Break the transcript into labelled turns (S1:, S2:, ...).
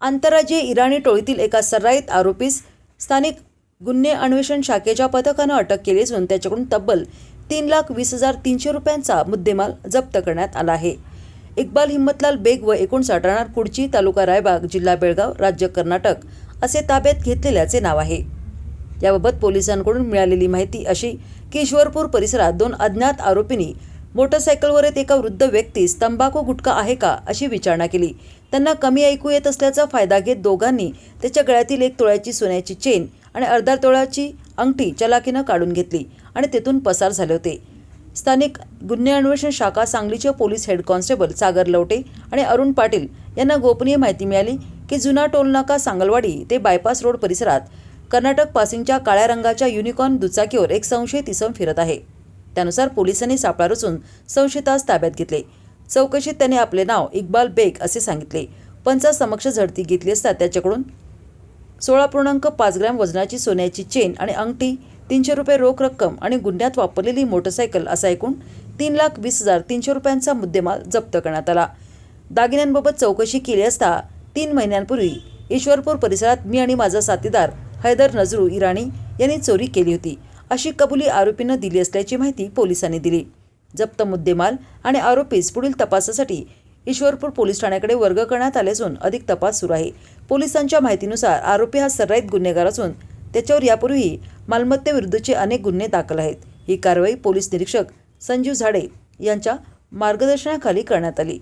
S1: आंतरराज्यीय इराणी टोळीतील एका सर्राईत आरोपीस स्थानिक गुन्हे अन्वेषण शाखेच्या पथकानं अटक केली असून त्याच्याकडून तब्बल 3,20,300 रुपयांचा मुद्देमाल जप्त करण्यात आला आहे. इक्बाल हिम्मतलाल बेग व 59 राहणार कुडची, तालुका रायबाग, जिल्हा बेळगाव, राज्य कर्नाटक असे ताब्यात घेतलेल्याचे नाव आहे. याबाबत पोलिसांकडून मिळालेली माहिती अशी की ईश्वरपूर परिसरात 2 अज्ञात आरोपींनी मोटरसायकलवर एका वृद्ध व्यक्तीस तंबाखू गुटखा आहे का अशी विचारणा केली. त्यांना कमी ऐकू येत असल्याचा फायदा घेत दोघांनी त्याच्या गळ्यातील 1 तोळ्याची सोन्याची चेन आणि अर्धा तोळ्याची अंगठी चलाकीनं काढून घेतली आणि तेथून पसार झाले होते. स्थानिक गुन्हे अन्वेषण शाखा सांगलीचे पोलीस हेड कॉन्स्टेबल सागर लवटे आणि अरुण पाटील यांना गोपनीय माहिती मिळाली की जुना टोलनाका सांगलवाडी ते बायपास रोड परिसरात कर्नाटक पासिंगच्या काळ्या रंगाच्या युनिकॉर्न दुचाकीवर एक संशयित इसम फिरत आहे. त्यानुसार पोलिसांनी सापळा रचून संशयितास ताब्यात घेतले. चौकशीत त्याने आपले नाव इक्बाल बेग असे सांगितले. पंचासमक्ष झडती घेतली असता त्याच्याकडून 16.5 ग्रॅम वजनाची सोन्याची चेन आणि अंगठी, 300 रुपये रोख रक्कम आणि गुन्ह्यात वापरलेली मोटरसायकल असा एकूण 3,20,300 रुपयांचा मुद्देमाल जप्त करण्यात आला. दागिन्यांबाबत चौकशी केली असता 3 महिन्यांपूर्वी ईश्वरपूर परिसरात मी आणि माझा साथीदार हैदर नजरू इराणी यांनी चोरी केली होती अशी कबुली आरोपीनं दिली असल्याची माहिती पोलिसांनी दिली. जप्त मुद्देमाल आणि आरोपीस पुढील तपासासाठी ईश्वरपूर पोलीस ठाण्याकडे वर्ग करण्यात आले असून अधिक तपास सुरू आहे. पोलिसांच्या माहितीनुसार आरोपी हा सर्राईत गुन्हेगार असून त्याच्यावर यापूर्वीही मालमत्तेविरुद्धचे अनेक गुन्हे दाखल आहेत. ही कारवाई पोलीस निरीक्षक संजीव झाडे यांच्या मार्गदर्शनाखाली करण्यात आली.